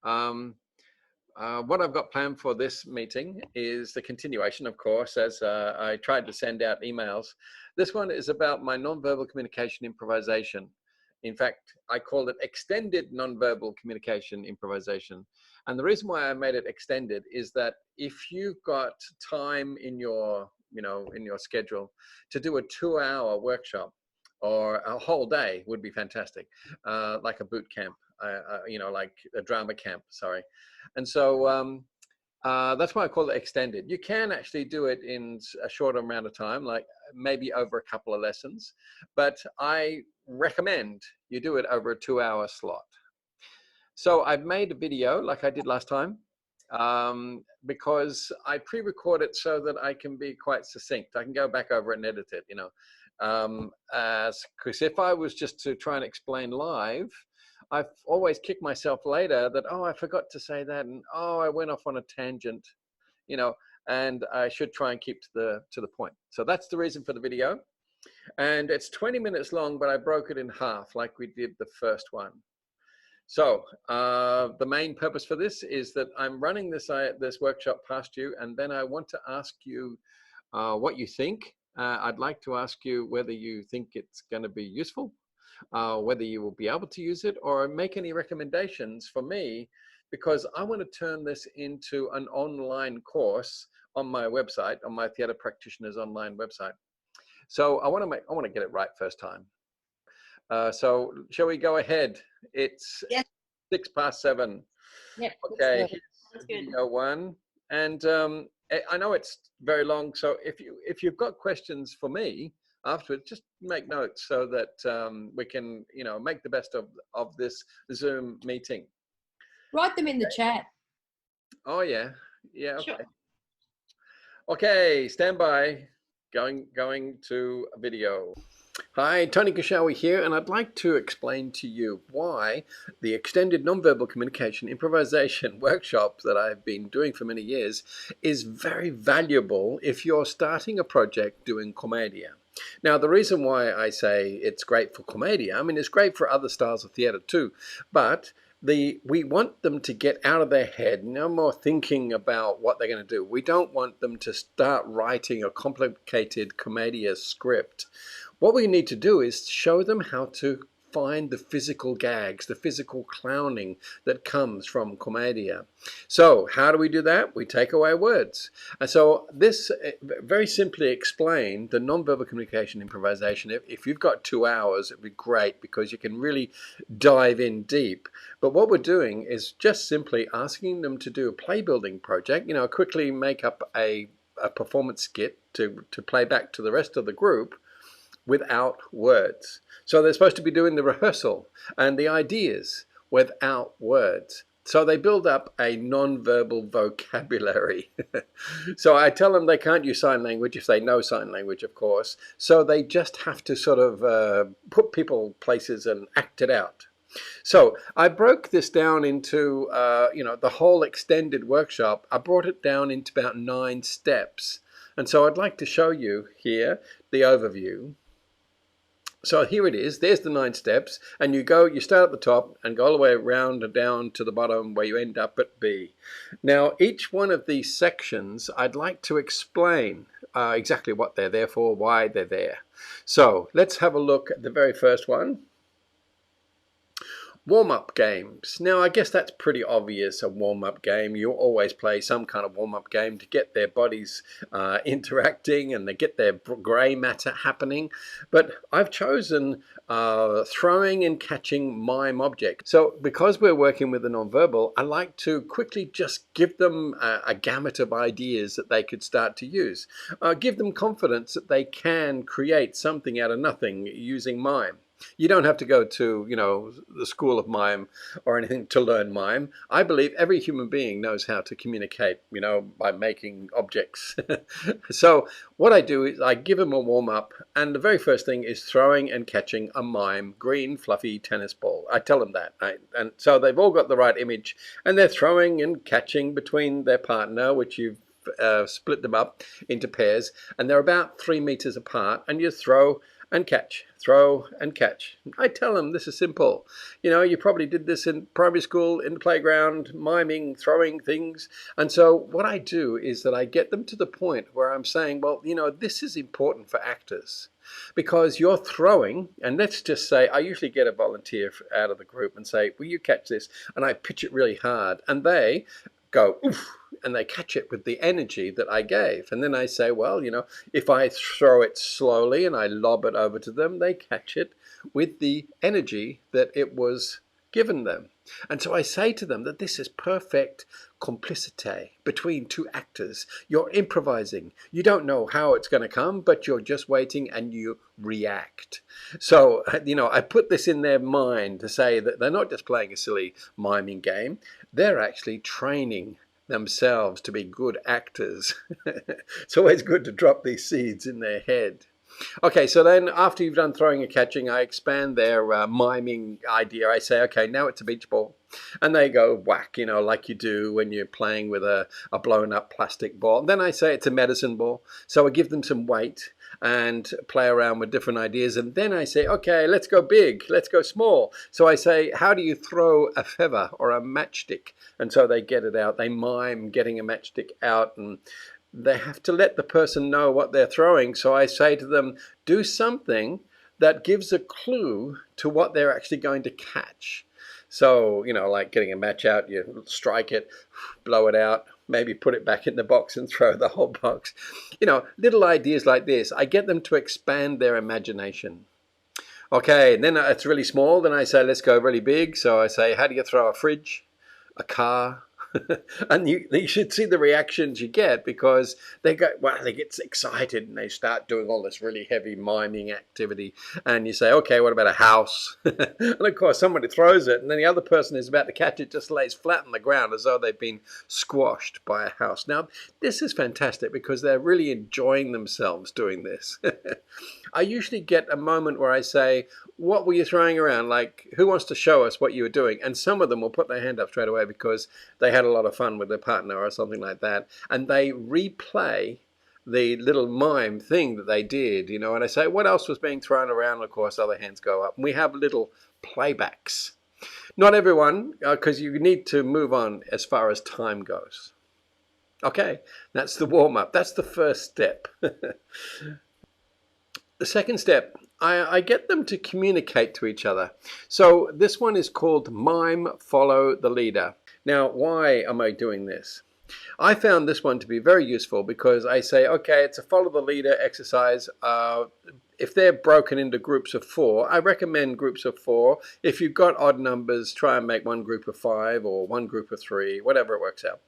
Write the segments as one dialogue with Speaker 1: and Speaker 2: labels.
Speaker 1: What I've got planned for this meeting is the continuation, of course, as I tried to send out emails. This one is about my nonverbal communication improvisation. In fact, I called it extended nonverbal communication improvisation. And the reason why I made it extended is that if you've got time in your, in your schedule to do a 2-hour workshop, or a whole day would be fantastic, like a boot camp, like a drama camp, sorry. And so that's why I call it extended. You can actually do it in a shorter amount of time, like maybe over a couple of lessons, but I recommend you do it over a 2-hour slot. So I've made a video like I did last time, because I pre-record it so that I can be quite succinct. I can go back over it and edit it, because if I was just to try and explain live, I've always kicked myself later that, oh, I forgot to say that, and oh, I went off on a tangent, and I should try and keep to the point. So that's the reason for the video. And it's 20 minutes long, but I broke it in half like we did the first one. So the main purpose for this is that I'm running this workshop past you, and then I want to ask you what you think. I'd like to ask you whether you think it's going to be useful, whether you will be able to use it, or make any recommendations for me, because I want to turn this into an online course on my website, on my Theatre Practitioners online website. So I want to get it right first time. So shall we go ahead? It's 7:06.
Speaker 2: Yep.
Speaker 1: Okay, here's video one, and I know it's very long, so if you've got questions for me afterwards, just make notes so that we can make the best of this Zoom meeting.
Speaker 2: Write them in the chat.
Speaker 1: Oh yeah, okay.
Speaker 2: Sure.
Speaker 1: Okay, stand by. Going to a video. Hi, Tony Kishawi here, and I'd like to explain to you why the extended nonverbal communication improvisation workshop that I've been doing for many years is very valuable if you're starting a project doing commedia. Now, the reason why I say it's great for commedia, I mean, it's great for other styles of theatre too, but we want them to get out of their head, no more thinking about what they're going to do. We don't want them to start writing a complicated commedia script. What we need to do is show them how to find the physical gags, the physical clowning that comes from commedia. So how do we do that? We take away words. And so this very simply explained the nonverbal communication improvisation. If you've got 2 hours, it'd be great because you can really dive in deep. But what we're doing is just simply asking them to do a play building project, quickly make up a performance skit to play back to the rest of the group without words. So they're supposed to be doing the rehearsal and the ideas without words. So they build up a non-verbal vocabulary. So I tell them they can't use sign language if they know sign language, of course. So they just have to sort of put people places and act it out. So I broke this down into, the whole extended workshop. I brought it down into about 9 steps. And so I'd like to show you here the overview. So here it is, there's the 9 steps, and you start at the top and go all the way around and down to the bottom where you end up at B. Now, each one of these sections, I'd like to explain exactly what they're there for, why they're there. So let's have a look at the very first one. Warm-up games. Now, I guess that's pretty obvious, a warm-up game. You always play some kind of warm-up game to get their bodies interacting and they get their grey matter happening. But I've chosen throwing and catching mime objects. So because we're working with the non-verbal, I like to quickly just give them a gamut of ideas that they could start to use. Give them confidence that they can create something out of nothing using mime. You don't have to go to, the school of mime or anything to learn mime. I believe every human being knows how to communicate, by making objects. So what I do is I give them a warm-up, and the very first thing is throwing and catching a mime green fluffy tennis ball. I tell them that, and so they've all got the right image, and they're throwing and catching between their partner, which you've split them up into pairs, and they're about 3 meters apart, and you throw and catch, throw and catch. I tell them this is simple. You know, you probably did this in primary school, in the playground, miming, throwing things. And so what I do is that I get them to the point where I'm saying, well, you know, this is important for actors because you're throwing, and let's just say, I usually get a volunteer out of the group and say, will you catch this? And I pitch it really hard, and they go, oof, and they catch it with the energy that I gave. And then I say, well, you know, if I throw it slowly and I lob it over to them, they catch it with the energy that it was given them. And so I say to them that this is perfect complicity between two actors. You're improvising. You don't know how it's going to come, but you're just waiting and you react. So, you know, I put this in their mind to say that they're not just playing a silly miming game. They're actually training themselves to be good actors. It's always good to drop these seeds in their head. Okay, so then after you've done throwing and catching, I expand their miming idea. I say, okay, now it's a beach ball. And they go whack, you know, like you do when you're playing with a blown up plastic ball. And then I say it's a medicine ball. So I give them some weight and play around with different ideas. And then I say, okay, let's go big, let's go small. So I say, how do you throw a feather or a matchstick? And so they get it out. They mime getting a matchstick out, and they have to let the person know what they're throwing. So I say to them, do something that gives a clue to what they're actually going to catch. So, you know, like getting a match out, you strike it, blow it out, maybe put it back in the box and throw the whole box. You know, little ideas like this. I get them to expand their imagination. Okay, and then it's really small. Then I say, let's go really big. So I say, how do you throw a fridge, a car? And you should see the reactions you get, because they get excited and they start doing all this really heavy miming activity. And you say, okay, what about a house? And of course somebody throws it, and then the other person is about to catch it just lays flat on the ground as though they've been squashed by a house. Now this is fantastic because they're really enjoying themselves doing this. I usually get a moment where I say, what were you throwing around? Like, who wants to show us what you were doing? And some of them will put their hand up straight away because they had a lot of fun with their partner or something like that. And they replay the little mime thing that they did, you know, and I say, what else was being thrown around? Of course, other hands go up. And we have little playbacks. Not everyone, because you need to move on as far as time goes. Okay, that's the warm-up. That's the first step. The second step, I get them to communicate to each other. So this one is called Mime Follow the Leader. Now, why am I doing this? I found this one to be very useful because I say, okay, it's a follow the leader exercise. If they're broken into groups of 4, I recommend groups of 4. If you've got odd numbers, try and make one group of 5 or one group of 3, whatever it works out.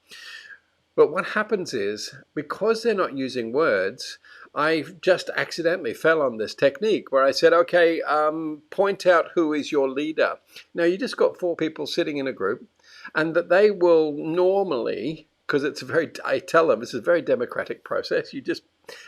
Speaker 1: But what happens is, because they're not using words, I just accidentally fell on this technique where I said, okay, point out who is your leader. Now, you just got 4 people sitting in a group, and that they will normally, because I tell them it's a very democratic process.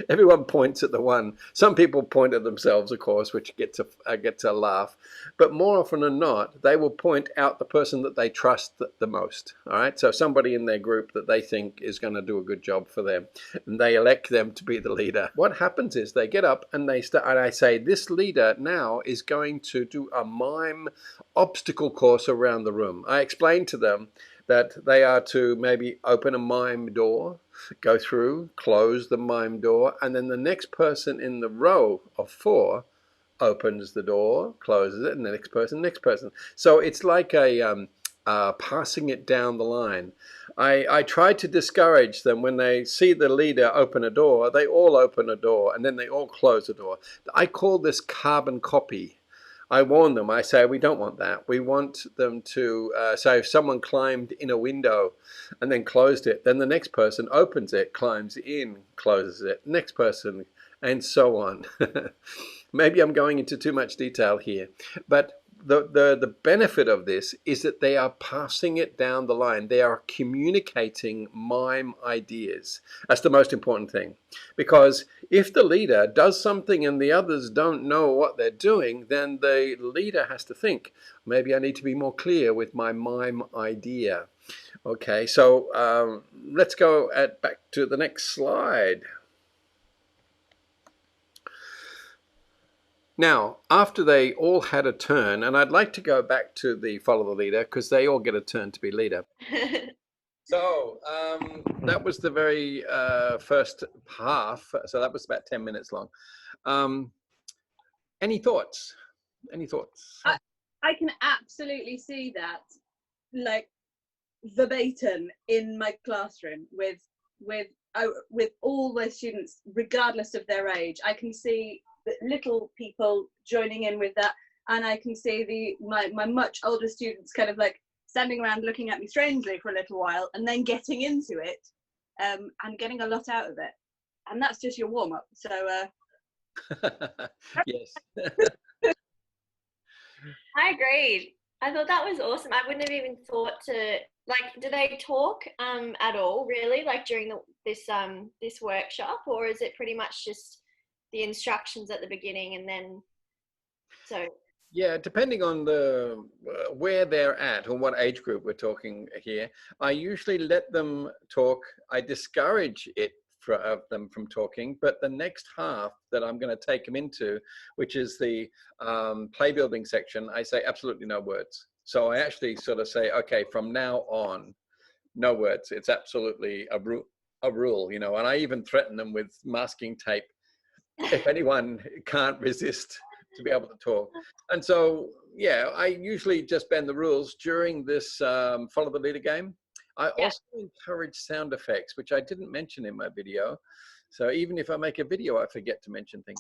Speaker 1: Everyone points at the one. Some people point at themselves, of course, which gets a laugh. But more often than not, they will point out the person that they trust the most. All right, so somebody in their group that they think is going to do a good job for them, and they elect them to be the leader. What happens is they get up and they start, and I say, this leader now is going to do a mime obstacle course around the room. I explain to them that they are to maybe open a mime door, go through, close the mime door, and then the next person in the row of 4 opens the door, closes it, and the next person. So it's like a passing it down the line. I try to discourage them when they see the leader open a door, they all open a door, and then they all close the door. I call this carbon copy. I warn them. I say, we don't want that. We want them to, so if someone climbed in a window and then closed it, then the next person opens it, climbs in, closes it, next person, and so on. Maybe I'm going into too much detail here, but the benefit of this is that they are passing it down the line. They are communicating mime ideas. That's the most important thing. Because if the leader does something and the others don't know what they're doing, then the leader has to think, maybe I need to be more clear with my mime idea. Okay, so let's go back to the next slide. Now, after they all had a turn, and I'd like to go back to the follow the leader because they all get a turn to be leader. So that was the very first half. So that was about 10 minutes long. Any thoughts? Any thoughts?
Speaker 3: I can absolutely see that, like, verbatim in my classroom with all the students, regardless of their age. I can see the little people joining in with that, and I can see my much older students kind of like standing around looking at me strangely for a little while, and then getting into it, and getting a lot out of it. And that's just your warm up. So
Speaker 1: yes.
Speaker 4: I agreed. I thought that was awesome. I wouldn't have even thought to, like, do they talk at all, really, like during this workshop, or is it pretty much just the instructions at the beginning and then so?
Speaker 1: Yeah, depending on the where they're at or what age group we're talking here, I usually let them talk. I discourage them from talking, but the next half that I'm going to take them into, which is the play building section, I say absolutely no words. So I actually sort of say, okay, from now on, no words. It's absolutely a rule, you know, and I even threaten them with masking tape if anyone can't resist to be able to talk. And so, yeah, I usually just bend the rules during this follow the leader game. I also encourage sound effects, which I didn't mention in my video. So even if I make a video, I forget to mention things.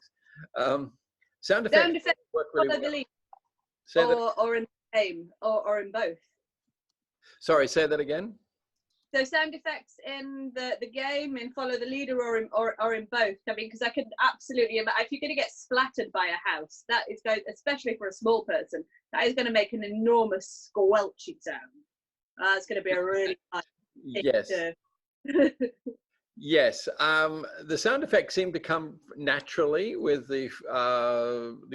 Speaker 1: Sound effects work really well.
Speaker 3: or in the game, or in both.
Speaker 1: Sorry, say that again.
Speaker 3: So sound effects in the game, in follow the leader, or in both. I mean, because I could absolutely, if you're going to get splattered by a house, that is going, especially for a small person, that is going to make an enormous squelchy sound. It's going to be a really hard thing to...
Speaker 1: Yes, the sound effects seem to come naturally with the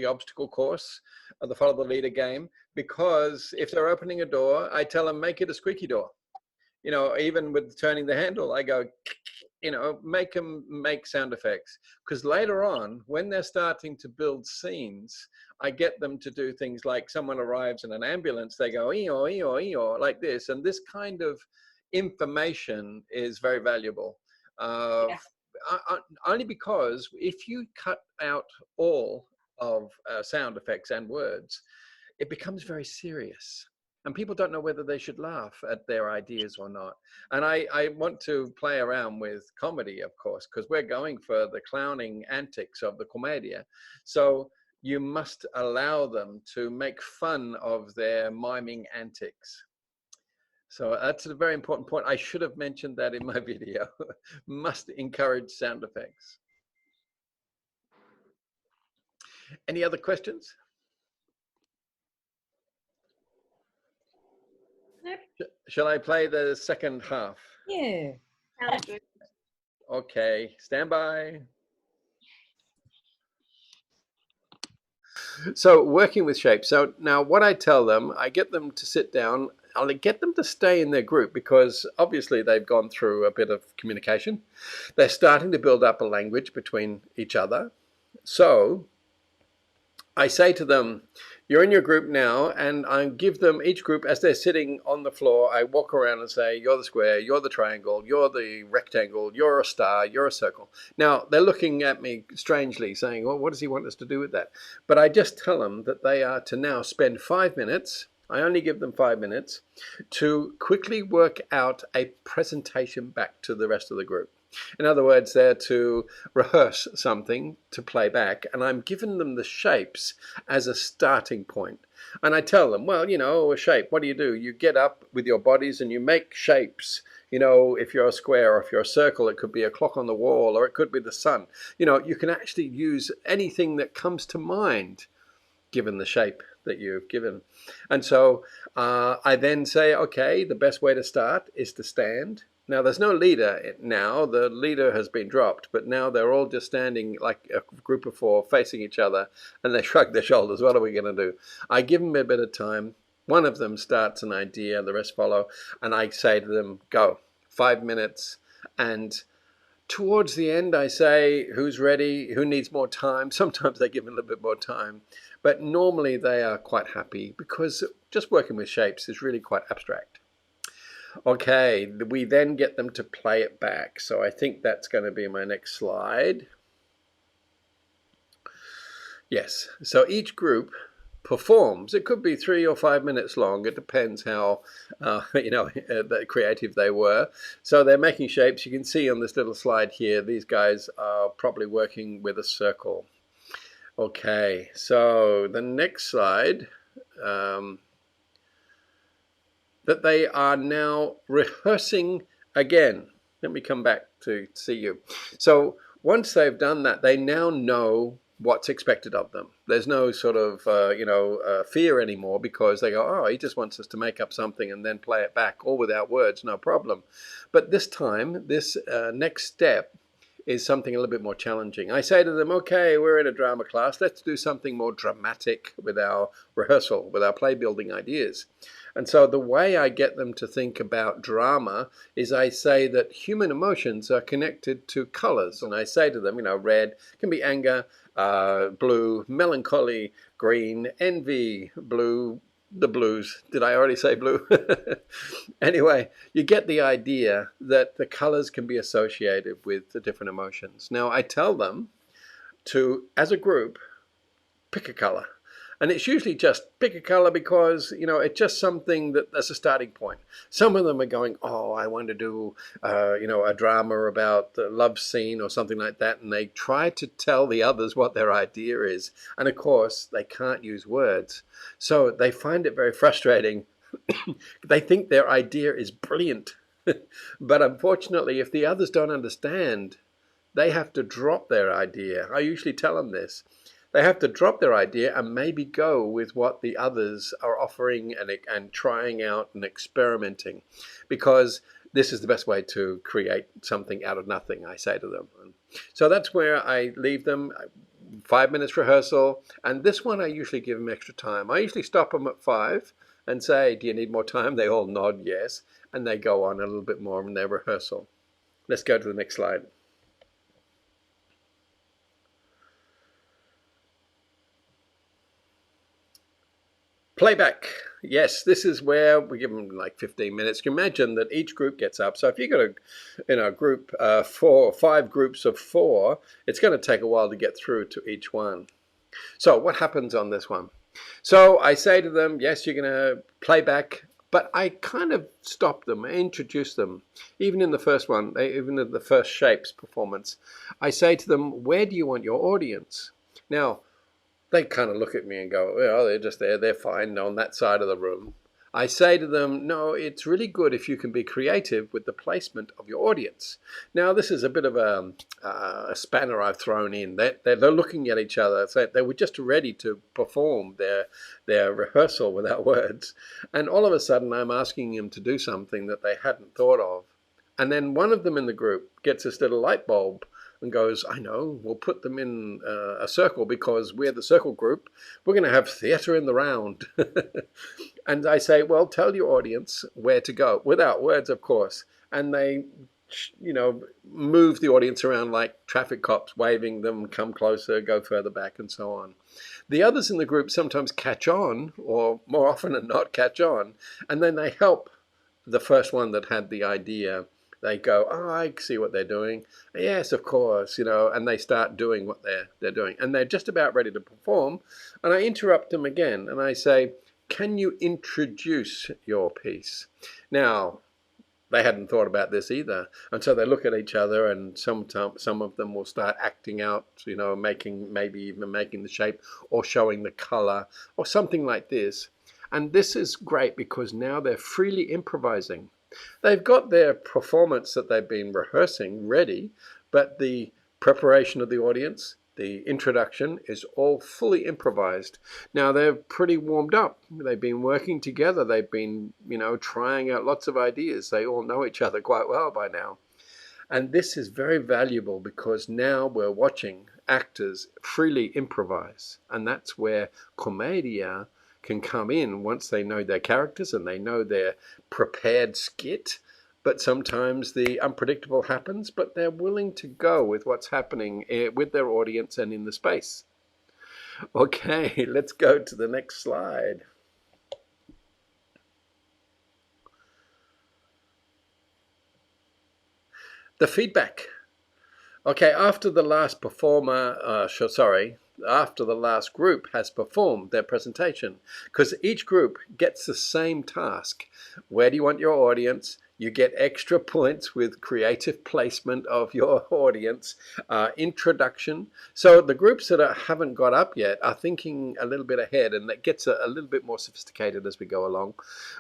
Speaker 1: obstacle course of the follow the leader game, because if they're opening a door, I tell them make it a squeaky door. You know, even with turning the handle, I go, you know, make them make sound effects. Because later on, when they're starting to build scenes, I get them to do things like someone arrives in an ambulance, they go, ee-oh, ee-oh, ee-oh, like this. And this kind of information is very valuable. Only because if you cut out all of sound effects and words, it becomes very serious. And people don't know whether they should laugh at their ideas or not. And I want to play around with comedy, of course, because we're going for the clowning antics of the commedia. So you must allow them to make fun of their miming antics. So that's a very important point. I should have mentioned that in my video. Must encourage sound effects. Any other questions?
Speaker 4: Nope.
Speaker 1: Shall I play the second half?
Speaker 2: Yeah.
Speaker 4: Sounds good.
Speaker 1: Okay, stand by. So working with shapes. So now what I tell them, I get them to sit down. I'll get them to stay in their group because obviously they've gone through a bit of communication. They're starting to build up a language between each other. So I say to them, you're in your group now, and I give them each group as they're sitting on the floor. I walk around and say, you're the square, you're the triangle, you're the rectangle, you're a star, you're a circle. Now, they're looking at me strangely saying, well, what does he want us to do with that? But I just tell them that they are to now spend 5 minutes. I only give them 5 minutes to quickly work out a presentation back to the rest of the group. In other words, they're to rehearse something to play back, and I'm giving them the shapes as a starting point. And I tell them, well, you know, a shape, what do? You get up with your bodies and you make shapes. You know, if you're a square or if you're a circle, it could be a clock on the wall or it could be the sun. You know, you can actually use anything that comes to mind given the shape that you've given. And so I then say, okay, the best way to start is to stand. Now, there's no leader now. The leader has been dropped, but now they're all just standing like a group of 4 facing each other, and they shrug their shoulders. What are we going to do? I give them a bit of time. One of them starts an idea, the rest follow, and I say to them, go, 5 minutes, and towards the end, I say, who's ready, who needs more time. Sometimes they give me a little bit more time, but normally they are quite happy because just working with shapes is really quite abstract. Okay, we then get them to play it back. So I think that's going to be my next slide. Yes, so each group performs. It could be 3 or 5 minutes long. It depends how creative they were. So they're making shapes. You can see on this little slide here, these guys are probably working with a circle. Okay, so the next slide, that they are now rehearsing again. Let me come back to see you. So once they've done that, they now know what's expected of them. There's no sort of fear anymore, because they go, oh, he just wants us to make up something and then play it back, all without words, no problem. But this time, this next step is something a little bit more challenging. I say to them, okay, we're in a drama class, let's do something more dramatic with our rehearsal, with our play building ideas. And so the way I get them to think about drama is I say that human emotions are connected to colors. And I say to them, red can be anger, blue, melancholy, green, envy, blue, the blues. Did I already say blue? Anyway, you get the idea that the colors can be associated with the different emotions. Now, I tell them to, as a group, pick a color. And it's usually just pick a color because, it's just something that's a starting point. Some of them are going, oh, I want to do, a drama about the love scene or something like that. And they try to tell the others what their idea is. And of course, they can't use words. So they find it very frustrating. They think their idea is brilliant. But unfortunately, if the others don't understand, they have to drop their idea. I usually tell them this. They have to drop their idea and maybe go with what the others are offering and trying out and experimenting, because this is the best way to create something out of nothing, I say to them. So that's where I leave them. 5 minutes rehearsal, and this one I usually give them extra time. I usually stop them at 5 and say, do you need more time? They all nod yes, and they go on a little bit more in their rehearsal. Let's go to the next slide. Playback. Yes, this is where we give them like 15 minutes. You can imagine that each group gets up. So if you've got a group 5 groups of 4, it's going to take a while to get through to each one. So what happens on this one? So I say to them, yes, you're going to play back, but I kind of stop them, I introduce them. Even in the first one, even in the first shapes performance, I say to them, where do you want your audience? Now, they kind of look at me and go, well, they're just there, they're fine on that side of the room. I say to them, no, it's really good if you can be creative with the placement of your audience. Now, this is a bit of a spanner I've thrown in. They're looking at each other. So they were just ready to perform their rehearsal without words. And all of a sudden, I'm asking them to do something that they hadn't thought of. And then one of them in the group gets this little light bulb and goes, I know, we'll put them in a circle because we're the circle group. We're going to have theatre in the round. And I say, well, tell your audience where to go, without words, of course. And they, move the audience around like traffic cops, waving them, come closer, go further back, and so on. The others in the group sometimes catch on, or more often than not catch on, and then they help the first one that had the idea. They go, oh, I see what they're doing. Yes, of course, and they start doing what they're doing. And they're just about ready to perform. And I interrupt them again and I say, can you introduce your piece? Now, they hadn't thought about this either. And so they look at each other, and some of them will start acting out, maybe even making the shape or showing the color or something like this. And this is great because now they're freely improvising. They've got their performance that they've been rehearsing ready, but the preparation of the audience, the introduction, is all fully improvised. Now they're pretty warmed up. They've been working together. They've been, trying out lots of ideas. They all know each other quite well by now. And this is very valuable because now we're watching actors freely improvise. And that's where Commedia can come in once they know their characters and they know their prepared skit. but sometimes the unpredictable happens, but they're willing to go with what's happening with their audience and in the space. Okay, let's go to the next slide. The feedback. Okay, after the last performer, after the last group has performed their presentation, because each group gets the same task. Where do you want your audience? You get extra points with creative placement of your audience, introduction. So the groups that haven't got up yet are thinking a little bit ahead, and that gets a little bit more sophisticated as we go along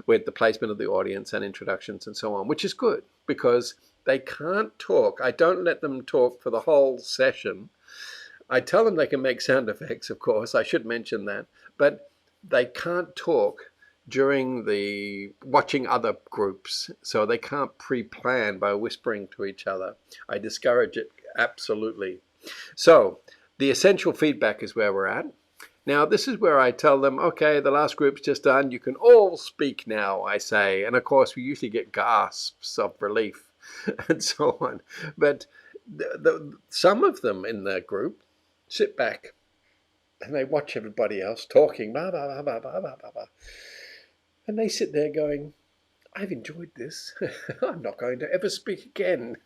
Speaker 1: with the placement of the audience and introductions and so on, which is good because they can't talk. I don't let them talk for the whole session. I tell them they can make sound effects, of course. I should mention that. But they can't talk during the watching other groups. So they can't pre-plan by whispering to each other. I discourage it absolutely. So the essential feedback is where we're at. Now, this is where I tell them, okay, the last group's just done. You can all speak now, I say. And of course, we usually get gasps of relief and so on. But some of them in the group sit back and they watch everybody else talking, blah, blah, blah, blah, blah, blah, blah. And they sit there going, I've enjoyed this. I'm not going to ever speak again.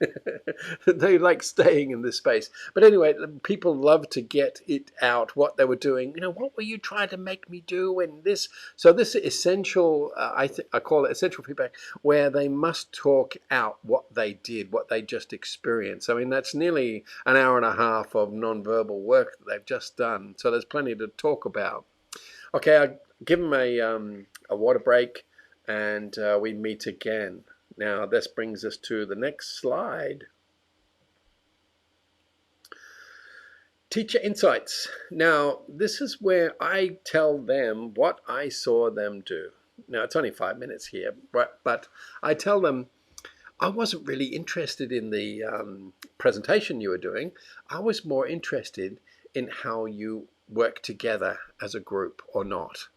Speaker 1: They like staying in this space. But anyway, people love to get it out, what they were doing. You know, what were you trying to make me do in this? So this is essential, I call it essential feedback, where they must talk out what they did, what they just experienced. I mean, that's nearly an hour and a half of non-verbal work that they've just done. So there's plenty to talk about. Okay, I give them a water break. And we meet again. Now, this brings us to the next slide. Teacher insights. Now, this is where I tell them what I saw them do. Now, it's only 5 minutes here, but I tell them I wasn't really interested in the presentation you were doing. I was more interested in how you work together as a group or not.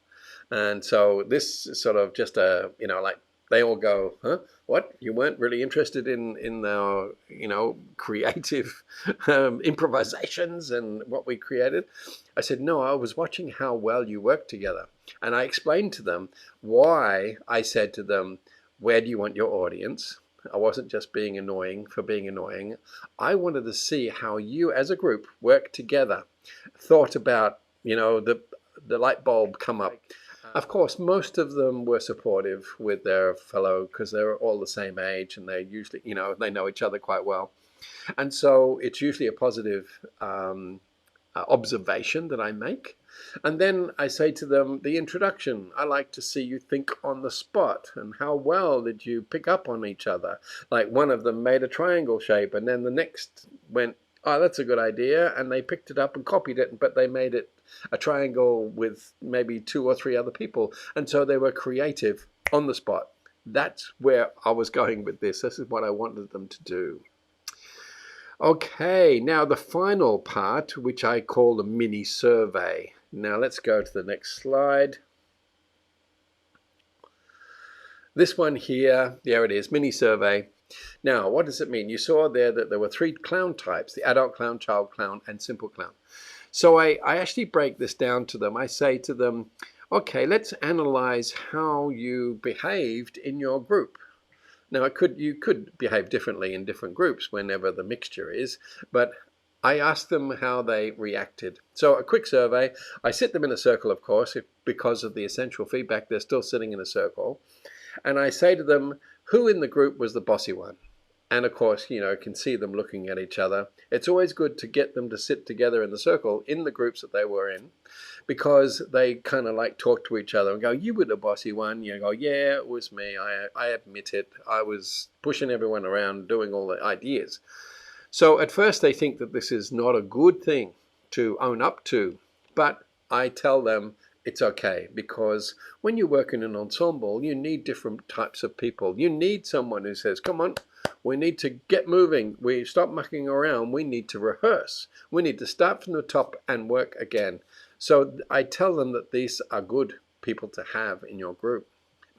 Speaker 1: And so this is sort of just a, you know, like they all go, huh? What? You weren't really interested in our, you know, creative improvisations and what we created? I said, no, I was watching how well you work together. And I explained to them why I said to them, where do you want your audience? I wasn't just being annoying for being annoying. I wanted to see how you as a group work together, thought about, you know, the light bulb come up. Of course, most of them were supportive with their fellow because they're all the same age and they usually, you know, they know each other quite well. And so it's usually a positive observation that I make. And then I say to them, the introduction, I like to see you think on the spot and how well did you pick up on each other. Like one of them made a triangle shape and then the next went, oh, that's a good idea. And they picked it up and copied it, but they made it a triangle with maybe 2 or 3 other people. And so they were creative on the spot. That's where I was going with this. This is what I wanted them to do. Okay, now the final part, which I call the mini survey. Now let's go to the next slide. This one here, there it is, mini survey. Now, what does it mean? You saw there that there were 3 clown types, the adult clown, child clown, and simple clown. So I actually break this down to them. I say to them, okay, let's analyze how you behaved in your group. Now, you could behave differently in different groups whenever the mixture is, but I ask them how they reacted. So a quick survey. I sit them in a circle, of course, because of the essential feedback, they're still sitting in a circle. And I say to them, who in the group was the bossy one? And of course, you know, can see them looking at each other. It's always good to get them to sit together in the circle in the groups that they were in, because they kind of like talk to each other and go, you were the bossy one. You go, yeah, it was me. I admit it. I was pushing everyone around, doing all the ideas. So at first they think that this is not a good thing to own up to, but I tell them it's okay, because when you work in an ensemble, you need different types of people. You need someone who says, come on, we need to get moving. We stop mucking around. We need to rehearse. We need to start from the top and work again. So I tell them that these are good people to have in your group.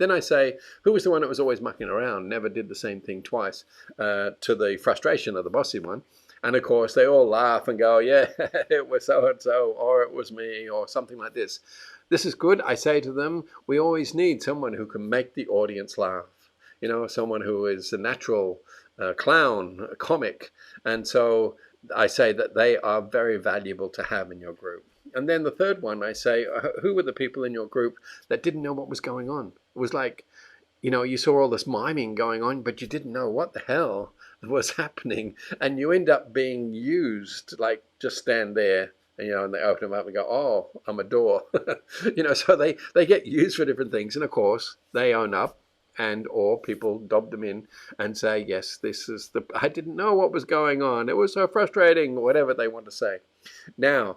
Speaker 1: Then I say, who was the one that was always mucking around, never did the same thing twice, to the frustration of the bossy one. And of course, they all laugh and go, yeah, it was so-and-so, or it was me, or something like this. This is good. I say to them, we always need someone who can make the audience laugh. You know, someone who is a natural clown, a comic. And so I say that they are very valuable to have in your group. And then the third one, I say, who were the people in your group that didn't know what was going on? It was like, you know, you saw all this miming going on, but you didn't know what the hell was happening. And you end up being used, like, just stand there. And, you know, and they open them up and go, oh, I'm a door. You know, so they get used for different things. And of course, they own up, and or people dob them in and say, yes, this is I didn't know what was going on. It was so frustrating, whatever they want to say. Now,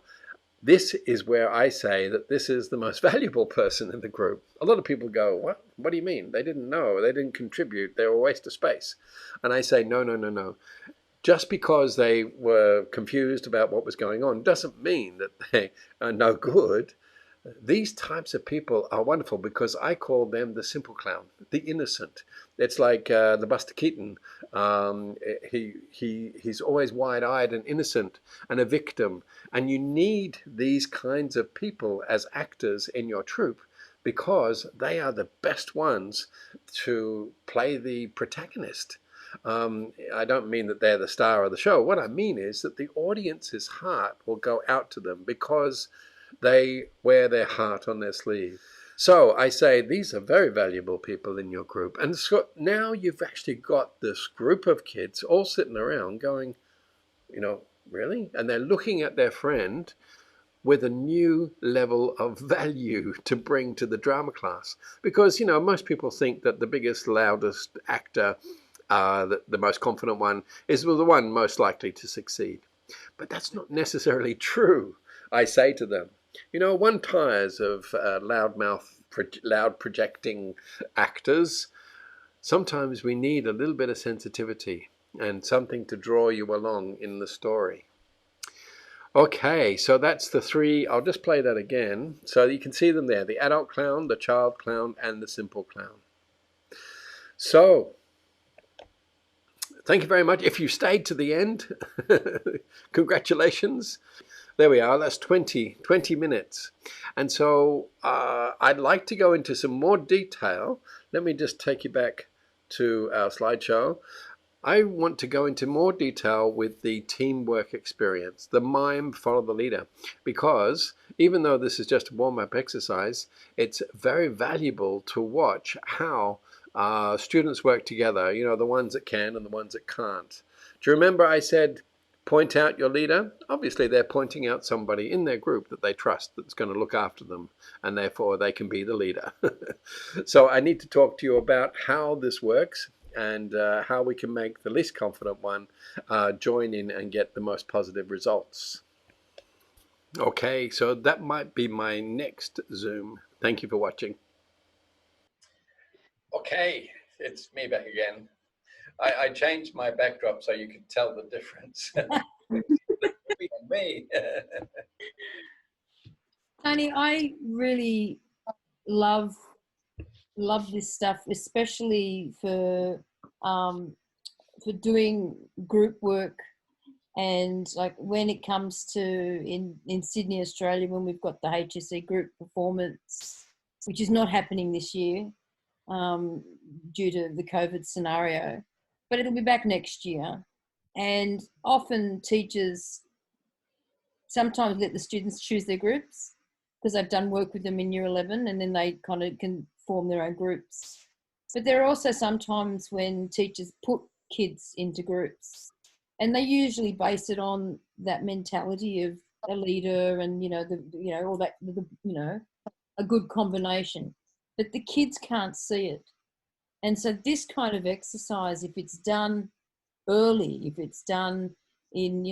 Speaker 1: this is where I say that this is the most valuable person in the group. A lot of people go, what? What do you mean? They didn't know. They didn't contribute. They were a waste of space. And I say, no, no, no, no. Just because they were confused about what was going on doesn't mean that they are no good. These types of people are wonderful because I call them the simple clown, the innocent. It's like the Buster Keaton. He's always wide-eyed and innocent and a victim. And you need these kinds of people as actors in your troupe because they are the best ones to play the protagonist. I don't mean that they're the star of the show. What I mean is that the audience's heart will go out to them because they wear their heart on their sleeve. So I say these are very valuable people in your group. And so now you've actually got this group of kids all sitting around going, you know, really? And they're looking at their friend with a new level of value to bring to the drama class. Because, you know, most people think that the biggest, loudest actor, the most confident one, is the one most likely to succeed. But that's not necessarily true. I say to them, you know, one tires of loud projecting actors. Sometimes we need a little bit of sensitivity and something to draw you along in the story. Okay, so that's the three. I'll just play that again so you can see them there. The adult clown, the child clown, and the simple clown. So, thank you very much. If you stayed to the end, congratulations. There we are, that's 20 minutes. And so I'd like to go into some more detail. Let me just take you back to our slideshow. I want to go into more detail with the teamwork experience, the mime follow the leader, because even though this is just a warm-up exercise, it's very valuable to watch how students work together, you know, the ones that can and the ones that can't. Do you remember I said, point out your leader? Obviously, they're pointing out somebody in their group that they trust that's going to look after them, and therefore they can be the leader. So I need to talk to you about how this works and how we can make the least confident one join in and get the most positive results. Okay, so that might be my next Zoom. Thank you for watching. Okay, it's me back again. I changed my backdrop so you could tell the difference. Me.
Speaker 2: Tony, I really love this stuff, especially for doing group work, and like when it comes to in Sydney, Australia, when we've got the HSC group performance, which is not happening this year due to the COVID scenario, but it'll be back next year. And often teachers sometimes let the students choose their groups because they've done work with them in year 11 and then they kind of can form their own groups. But there are also sometimes when teachers put kids into groups and they usually base it on that mentality of a leader and, you know, all that, a good combination. But the kids can't see it. And so this kind of exercise, if it's done early, if it's done in,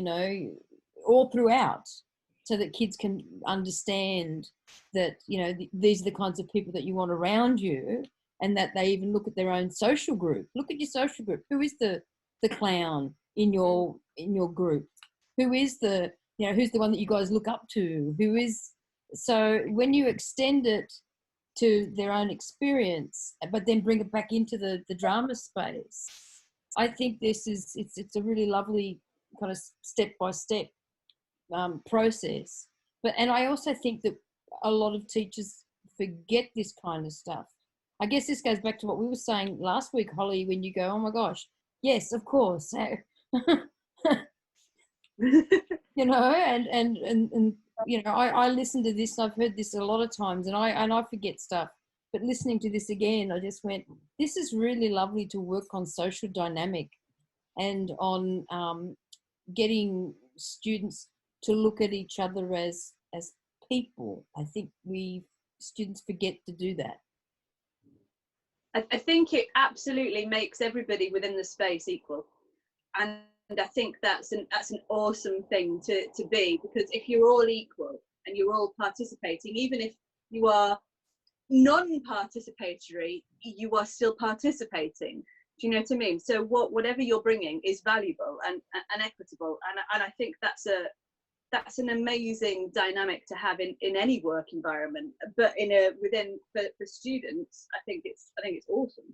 Speaker 2: all throughout, so that kids can understand that, these are the kinds of people that you want around you, and that they even look at their own social group. Look at your social group. Who is the clown in your group? Who is who's the one that you guys look up to? Who is, so when you extend it to their own experience, but then bring it back into the drama space. I think this is, it's a really lovely kind of step-by-step process. And I also think that a lot of teachers forget this kind of stuff. I guess this goes back to what we were saying last week, Holly, when you go, oh my gosh, yes, of course. You know, and you know, I listen to this, I've heard this a lot of times, and I forget stuff. But listening to this again, I just went, this is really lovely to work on social dynamic and on getting students to look at each other as people. I think students forget to do that.
Speaker 3: I think it absolutely makes everybody within the space equal, and I think that's an awesome thing to be, because if you're all equal and you're all participating, even if you are non-participatory, you are still participating. Do you know what I mean? So whatever you're bringing is valuable and equitable, and I think that's an amazing dynamic to have in any work environment. But for students, I think it's awesome.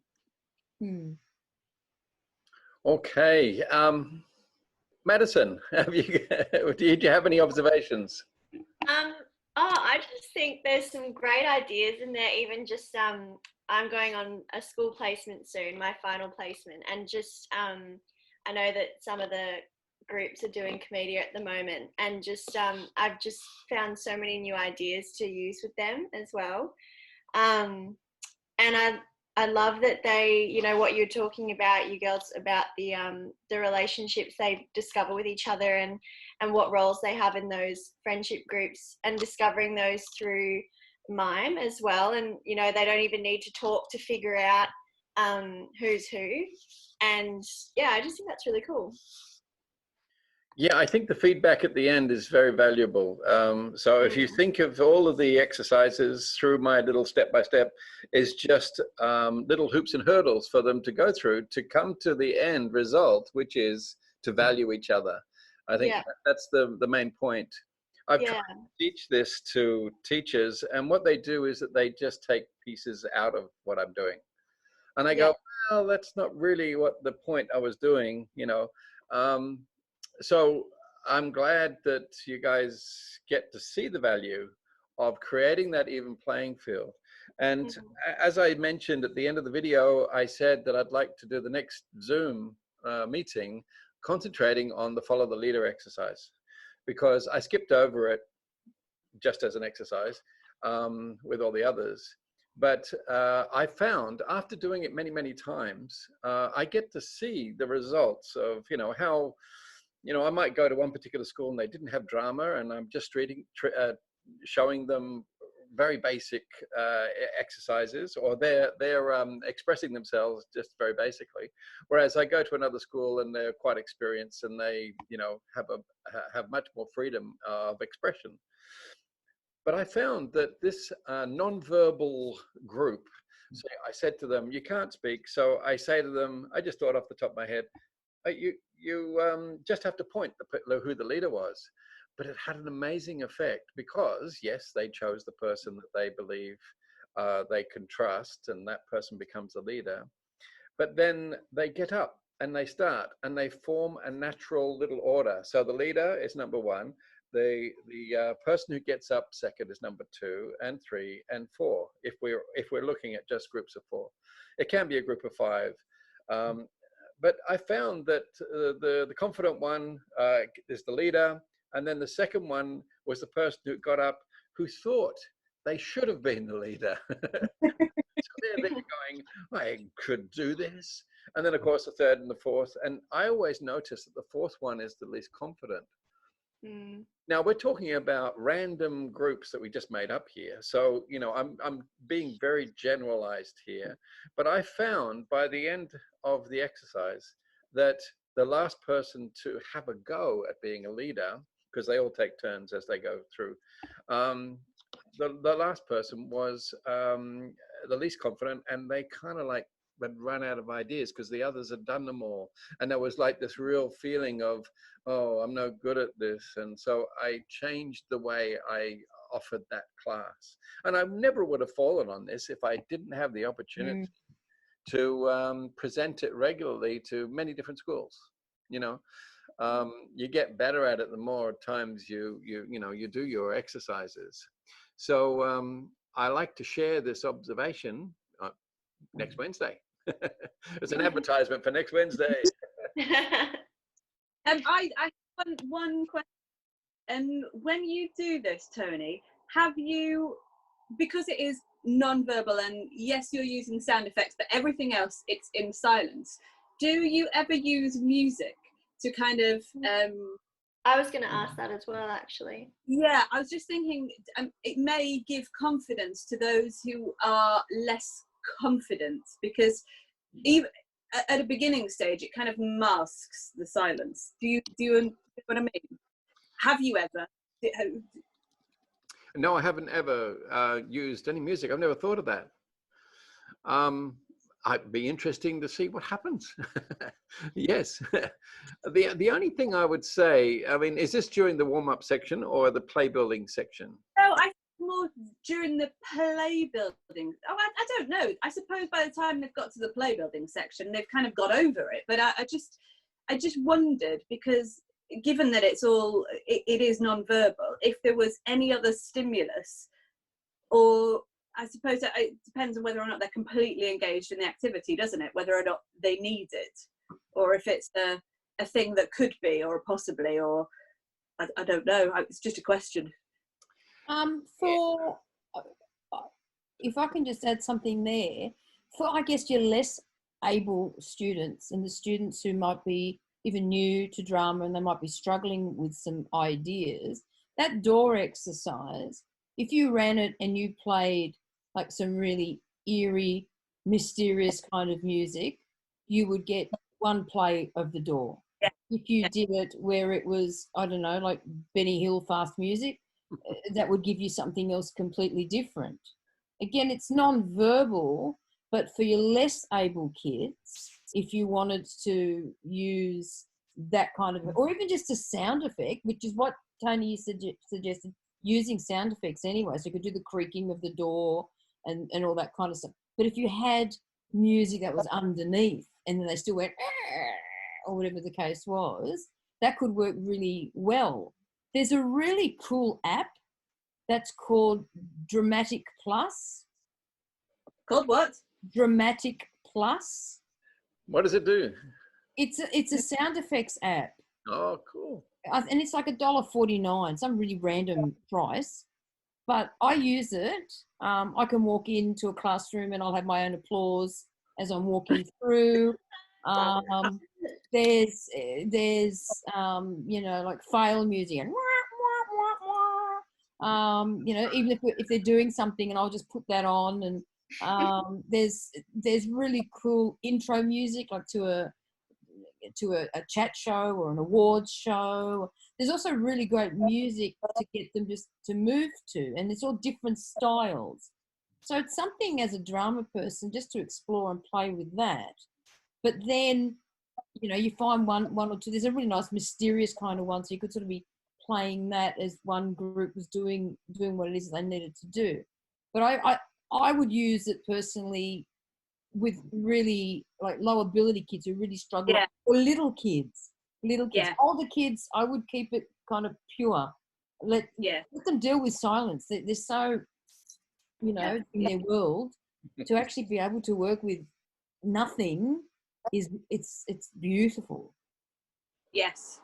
Speaker 1: Okay, Madison, did you have any observations?
Speaker 4: I just think there's some great ideas in there. Even just I'm going on a school placement soon, my final placement, and just I know that some of the groups are doing Commedia at the moment, and just I've just found so many new ideas to use with them as well. And I love that they, you know, what you're talking about, you girls, about the relationships they discover with each other, and what roles they have in those friendship groups, and discovering those through mime as well. And, you know, they don't even need to talk to figure out who's who. And yeah, I just think that's really cool.
Speaker 1: Yeah, I think the feedback at the end is very valuable. So if you think of all of the exercises through my little step-by-step, is just little hoops and hurdles for them to go through to come to the end result, which is to value each other. I think that's the main point. I've tried to teach this to teachers, and what they do is that they just take pieces out of what I'm doing. And I go, well, that's not really what the point I was doing, you know. So I'm glad that you guys get to see the value of creating that even playing field. And as I mentioned at the end of the video, I said that I'd like to do the next Zoom meeting concentrating on the follow the leader exercise, because I skipped over it just as an exercise with all the others. But I found after doing it many, many times, I get to see the results of, you know, how, you know, I might go to one particular school and they didn't have drama, and I'm just showing them very basic exercises, or they're expressing themselves just very basically. Whereas I go to another school and they're quite experienced, and they, you know, have much more freedom of expression. But I found that this non-verbal group, so I said to them, you can't speak. So I say to them, I just thought off the top of my head, you just have to point who the leader was. But it had an amazing effect, because yes, they chose the person that they believe they can trust, and that person becomes the leader. But then they get up and they start and they form a natural little order. So the leader is number one. The person who gets up second is number 2 and 3 and 4. If we're looking at just groups of 4, it can be a group of 5. But I found that the confident one is the leader, and then the second one was the person who got up who thought they should have been the leader. So they're going, I could do this. And then of course the third and the fourth, and I always notice that the fourth one is the least confident. Now we're talking about random groups that we just made up here. So, you know, I'm being very generalized here, but I found by the end of the exercise that the last person to have a go at being a leader, because they all take turns as they go through, the last person was the least confident, and they kind of like had run out of ideas because the others had done them all. And there was like this real feeling of, oh, I'm no good at this. And so I changed the way I offered that class. And I never would have fallen on this if I didn't have the opportunity to present it regularly to many different schools. You know, you get better at it the more times you do your exercises. So I like to share this observation next Wednesday. It's an advertisement for next Wednesday.
Speaker 3: I have one question. And when you do this, Tony, have you, because it is non-verbal and yes, you're using sound effects, but everything else, it's in silence. Do you ever use music to kind of...
Speaker 4: I was going to ask that as well, actually.
Speaker 3: Yeah, I was just thinking it may give confidence to those who are less confident, because even at a beginning stage, it kind of masks the silence. Do you know what I mean? Have you ever?
Speaker 1: No, I haven't ever used any music. I've never thought of that. It'd be interesting to see what happens. Yes. The only thing I would say, I mean, is this during the warm-up section or the play building section?
Speaker 3: No, I think more during the play building. Oh, I don't know. I suppose by the time they've got to the play building section, they've kind of got over it. But I just wondered, because given that it is non-verbal, if there was any other stimulus, or I suppose it depends on whether or not they're completely engaged in the activity, doesn't it? Whether or not they need it, or if it's a thing that could be, or possibly, or I don't know. It's just a question.
Speaker 2: If I can just add something there, for I guess your less able students and the students who might be even new to drama and they might be struggling with some ideas, that door exercise, if you ran it and you played like some really eerie, mysterious kind of music, you would get one play of the door.
Speaker 3: Yeah.
Speaker 2: If you did it where it was, I don't know, like Benny Hill fast music, that would give you something else completely different. Again, it's non-verbal, but for your less able kids, if you wanted to use that kind of, or even just a sound effect, which is what Tony suggested, using sound effects anyway, so you could do the creaking of the door and all that kind of stuff. But if you had music that was underneath and then they still went, or whatever the case was, that could work really well. There's a really cool app that's called Dramatic Plus.
Speaker 3: Called what?
Speaker 2: Dramatic Plus.
Speaker 1: What does it do?
Speaker 2: It's a sound effects app.
Speaker 1: Oh, cool.
Speaker 2: And it's like $1.49, some really random price. But I use it. I can walk into a classroom and I'll have my own applause as I'm walking through. There's like fail music and even if they're doing something, and I'll just put that on. And there's really cool intro music, like to a chat show or an awards show. There's also really great music to get them just to move to, and it's all different styles. So it's something as a drama person just to explore and play with that. But then, you find one or two. There's a really nice mysterious kind of one, so you could sort of be playing that as one group was doing what it is they needed to do. But I would use it personally with really like low ability kids who really struggle, or little kids. Yeah. Older kids, I would keep it kind of pure. Let them deal with silence. They're so, in their world, to actually be able to work with nothing it's beautiful.
Speaker 3: Yes.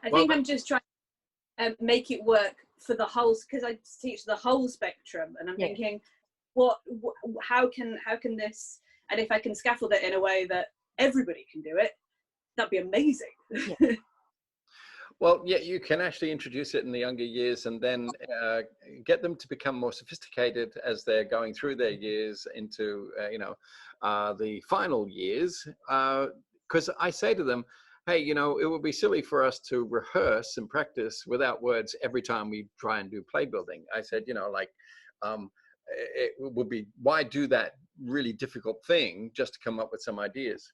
Speaker 3: I think I'm just trying to make it work for the whole, because I teach the whole spectrum, and I'm thinking, how can this, and if I can scaffold it in a way that everybody can do it, that'd be amazing.
Speaker 2: Yeah.
Speaker 1: Well, yeah, you can actually introduce it in the younger years, and then get them to become more sophisticated as they're going through their years into, the final years. Because I say to them, hey, it would be silly for us to rehearse and practice without words every time we try and do play building. I said, it would be, why do that really difficult thing just to come up with some ideas?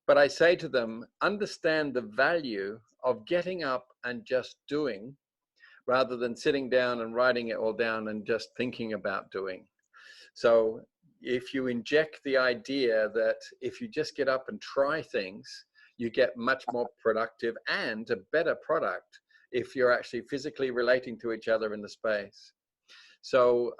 Speaker 1: But I say to them, understand the value of getting up and just doing, rather than sitting down and writing it all down and just thinking about doing. So if you inject the idea that if you just get up and try things, you get much more productive and a better product if you're actually physically relating to each other in the space. So,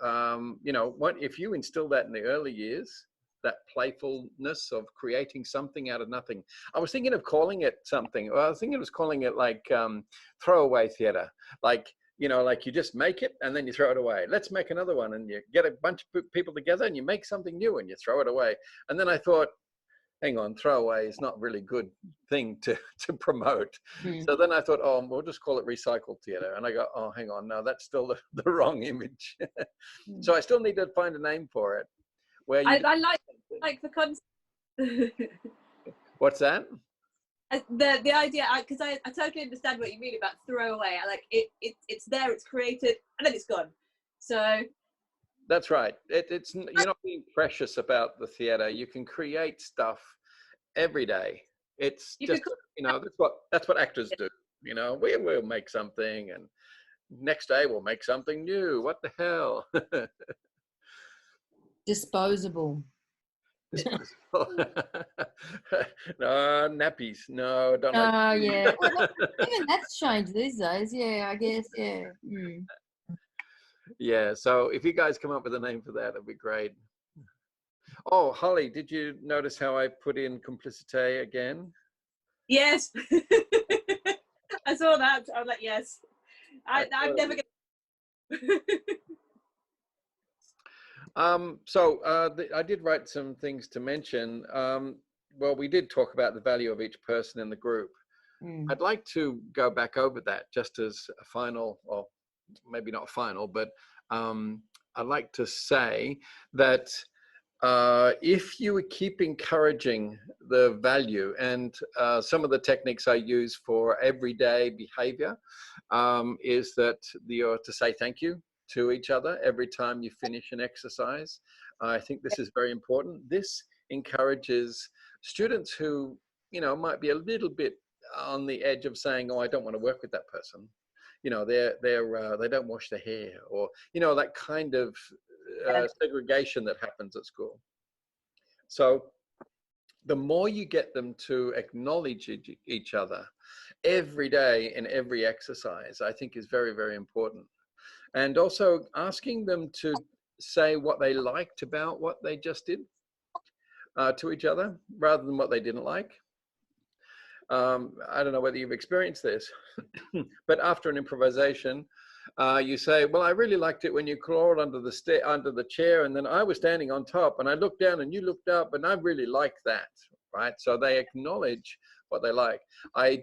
Speaker 1: you know, what if you instill that in the early years, that playfulness of creating something out of nothing. I was thinking of calling it something. Well, I was thinking of calling it like throwaway theater. Like, you know, like you just make it and then you throw it away. Let's make another one, and you get a bunch of people together and you make something new and you throw it away. And then I thought, hang on, throwaway is not really good thing to promote. So then I thought, oh, we'll just call it recycled theater. And I go, oh, hang on, no, that's still the wrong image. So I still need to find a name for it. Where you
Speaker 3: I like the concept.
Speaker 1: What's that?
Speaker 3: The idea, because I totally understand what you mean about throwaway. I like it's there, it's created, and then it's gone. So
Speaker 1: that's right. You're not being precious about the theater. You can create stuff every day. It's just, you know, that's what actors do. You know, we'll make something, and next day we'll make something new. What the hell?
Speaker 2: Disposable.
Speaker 1: No, nappies. No, don't like.
Speaker 2: Oh, yeah. Well, even that's changed these days. Yeah, I guess. Yeah.
Speaker 1: Yeah. So if you guys come up with a name for that, it'd be great. Oh, Holly, did you notice how I put in complicité again?
Speaker 3: yes, I saw that. I was like, yes. I'm never gonna.
Speaker 1: I did write some things to mention. Well, we did talk about the value of each person in the group. I'd like to go back over that just as a final, or maybe not final, but I'd like to say that if you keep encouraging the value, and some of the techniques I use for everyday behavior is that you're to say thank you to each other every time you finish an exercise. I think this is very important. This encourages students who, you know, might be a little bit on the edge of saying, oh, I don't want to work with that person. You know, they don't wash their hair, or, you know, that kind of segregation that happens at school. So the more you get them to acknowledge each other every day in every exercise, I think is very, very important. And also asking them to say what they liked about what they just did to each other, rather than what they didn't like. I don't know whether you've experienced this, but after an improvisation, you say, well, I really liked it when you crawled under the chair, and then I was standing on top, and I looked down and you looked up, and I really liked that, right? So they acknowledge what they like. I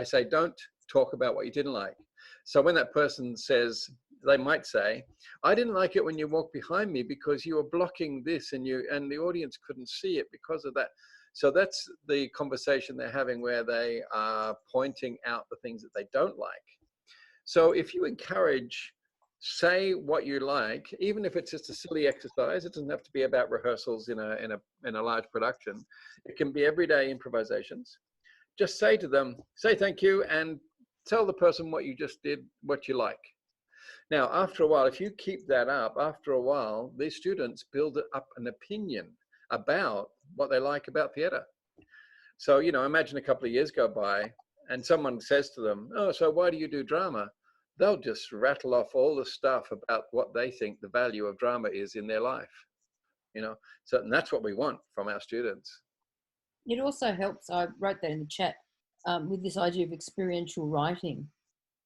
Speaker 1: say, don't talk about what you didn't like. So when that person says, they might say, I didn't like it when you walked behind me because you were blocking this, and the audience couldn't see it because of that. So that's the conversation they're having, where they are pointing out the things that they don't like. So if you encourage, say what you like, even if it's just a silly exercise, it doesn't have to be about rehearsals in a large production. It can be everyday improvisations. Just say to them, say thank you, and tell the person what you just did, what you like. Now, after a while, if you keep that up, after a while, these students build up an opinion about what they like about theater. So, you know, imagine a couple of years go by and someone says to them, oh, so why do you do drama? They'll just rattle off all the stuff about what they think the value of drama is in their life, you know. So, and that's what we want from our students.
Speaker 2: It also helps, I wrote that in the chat, with this idea of experiential writing,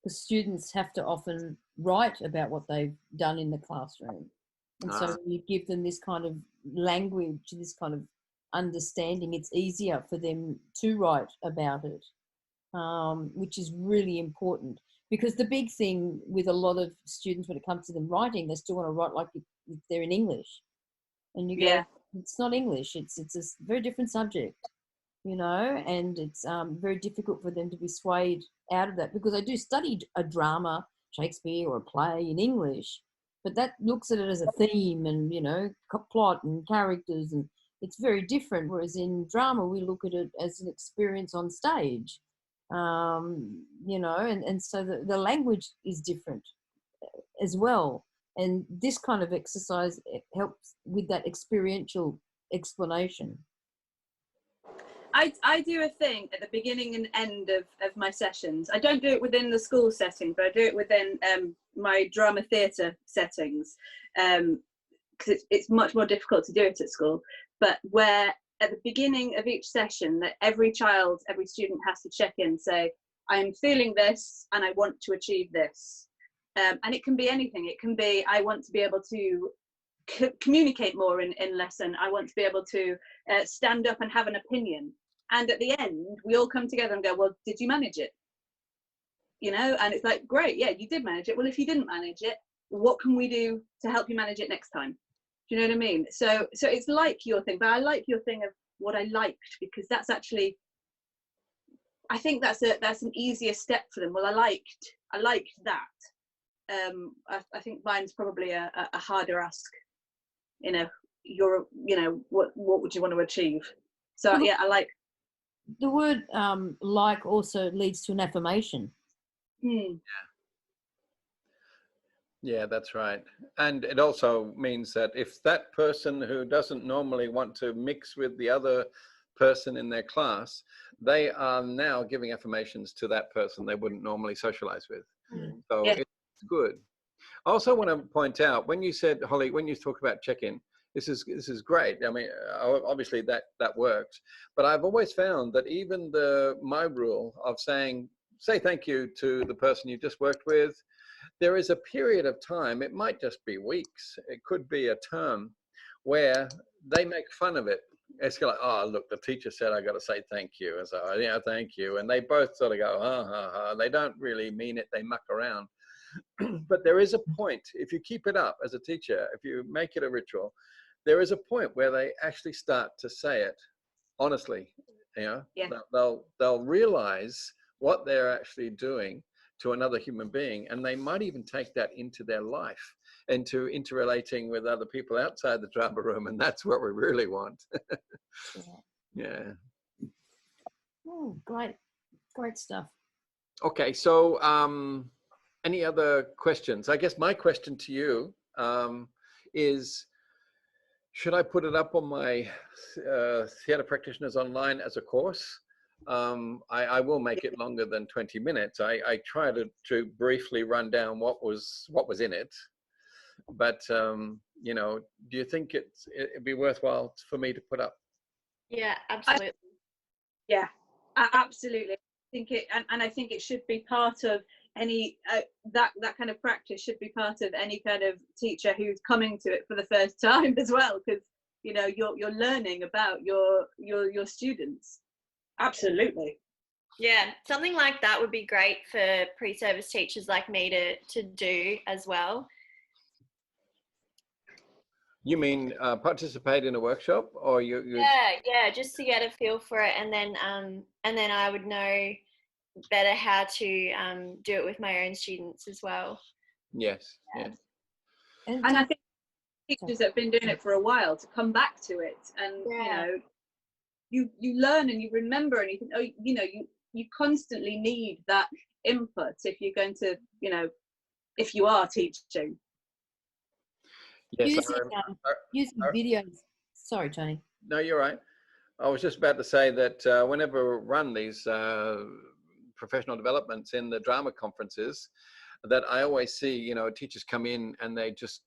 Speaker 2: because students have to often write about what they've done in the classroom. And so you give them this kind of language, this kind of understanding, it's easier for them to write about it, which is really important. Because the big thing with a lot of students when it comes to them writing, they still want to write like if they're in English. And you go, it's not English, it's a very different subject, you know, and it's very difficult for them to be swayed out of that, because I do study a drama, Shakespeare or a play in English, but that looks at it as a theme and, you know, plot and characters, and it's very different. Whereas in drama, we look at it as an experience on stage. you know, and so the language is different as well. And this kind of exercise, it helps with that experiential explanation.
Speaker 3: I do a thing at the beginning and end of my sessions. I don't do it within the school setting, but I do it within my drama theatre settings, because it's much more difficult to do it at school. But where at the beginning of each session, that every student has to check in, say, I'm feeling this and I want to achieve this. And it can be anything. It can be, I want to be able to communicate more in lesson. I want to be able to stand up and have an opinion. And at the end, we all come together and go, well, did you manage it? You know, and it's like, great, yeah, you did manage it. Well, if you didn't manage it, what can we do to help you manage it next time? Do you know what I mean? So it's like your thing, but I like your thing of what I liked, because that's actually, I think that's an easier step for them. Well, I liked that. I think mine's probably a harder ask. You know, what would you want to achieve? So yeah, I like.
Speaker 2: The word like also leads to an affirmation.
Speaker 1: Yeah, that's right. And it also means that if that person who doesn't normally want to mix with the other person in their class, they are now giving affirmations to that person they wouldn't normally socialize with. So
Speaker 3: Yeah.
Speaker 1: it's good. I also want to point out, when you said, Holly, when you talk about check-in, this is great. I mean, obviously that works, but I've always found that even my rule of say thank you to the person you just worked with, there is a period of time, it might just be weeks, it could be a term, where they make fun of it. It's like, oh, look, the teacher said I got to say thank you. And so, yeah, thank you. And they both sort of go, ha, ha, ha. They don't really mean it. They muck around. But there is a point, if you keep it up as a teacher, if you make it a ritual, there is a point where they actually start to say it honestly. You know,
Speaker 3: Yeah.
Speaker 1: they'll realize what they're actually doing to another human being, and they might even take that into their life, into interrelating with other people outside the drama room, and that's what we really want. Yeah.
Speaker 2: Oh, great stuff.
Speaker 1: Okay, so any other questions? I guess my question to you is, should I put it up on my theatre practitioners online as a course? I will make it longer than 20 minutes. I try to briefly run down what was in it, but you know, do you think it'd be worthwhile for me to put up?
Speaker 4: Yeah, absolutely.
Speaker 3: Yeah, absolutely. I think and I think it should be part of any that kind of practice should be part of any kind of teacher who's coming to it for the first time as well, because you know you're learning about your students. Absolutely.
Speaker 4: Yeah, something like that would be great for pre-service teachers like me to do as well.
Speaker 1: You mean participate in a workshop, or you?
Speaker 4: Yeah, just to get a feel for it, and then I would know better how to do it with my own students as well.
Speaker 1: Yes. Yes.
Speaker 3: And I think teachers that have been doing it for a while to come back to it, and you know, you learn and you remember, and you think, oh, you know, you constantly need that input if you're going to, you know, if you are teaching.
Speaker 1: Yes,
Speaker 2: using videos. Sorry, Tony.
Speaker 1: No, you're right. I was just about to say that whenever we run these professional developments in the drama conferences, that I always see, you know, teachers come in and they just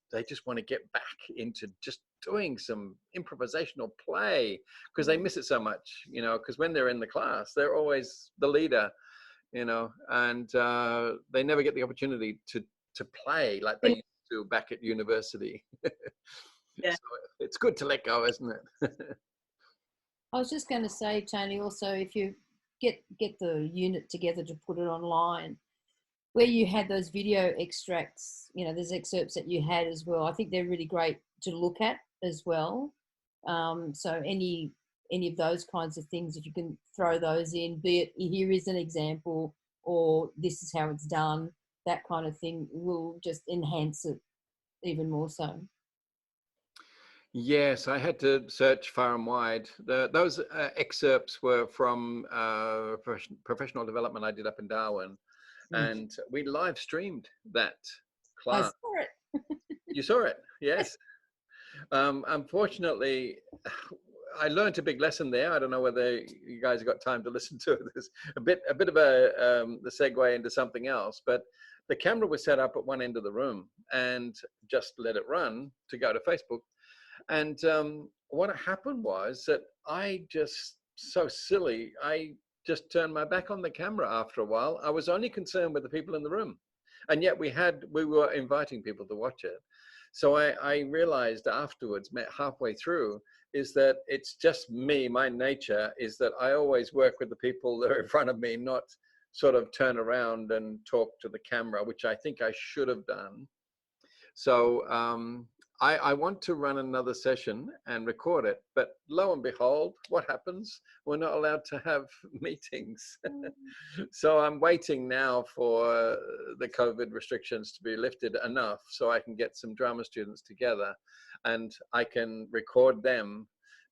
Speaker 1: want to get back into just doing some improvisational play because they miss it so much, you know, because when they're in the class, they're always the leader, you know, and they never get the opportunity to play like they used to back at university.
Speaker 3: Yeah.
Speaker 1: So it's good to let go, isn't it?
Speaker 2: I was just going to say, Tony, also, if you get the unit together to put it online, where you had those video extracts, you know, there's excerpts that you had as well. I think they're really great to look at as well. So any of those kinds of things, if you can throw those in, be it here is an example or this is how it's done, that kind of thing will just enhance it even more so.
Speaker 1: Yes, I had to search far and wide. Those excerpts were from professional development I did up in Darwin, and we live streamed that
Speaker 2: I
Speaker 1: class.
Speaker 2: saw it.
Speaker 1: You saw it, yes. Unfortunately, I learned a big lesson there. I don't know whether you guys have got time to listen to it. There's a bit of the segue into something else, but the camera was set up at one end of the room and just let it run to go to Facebook. And what happened was that I just, so silly, I just turned my back on the camera after a while. I was only concerned with the people in the room. And yet we were inviting people to watch it. So I realized afterwards, halfway through, is that it's just me, my nature is that I always work with the people that are in front of me, not sort of turn around and talk to the camera, which I think I should have done. So I want to run another session and record it, but lo and behold, what happens? We're not allowed to have meetings. So I'm waiting now for the COVID restrictions to be lifted enough so I can get some drama students together and I can record them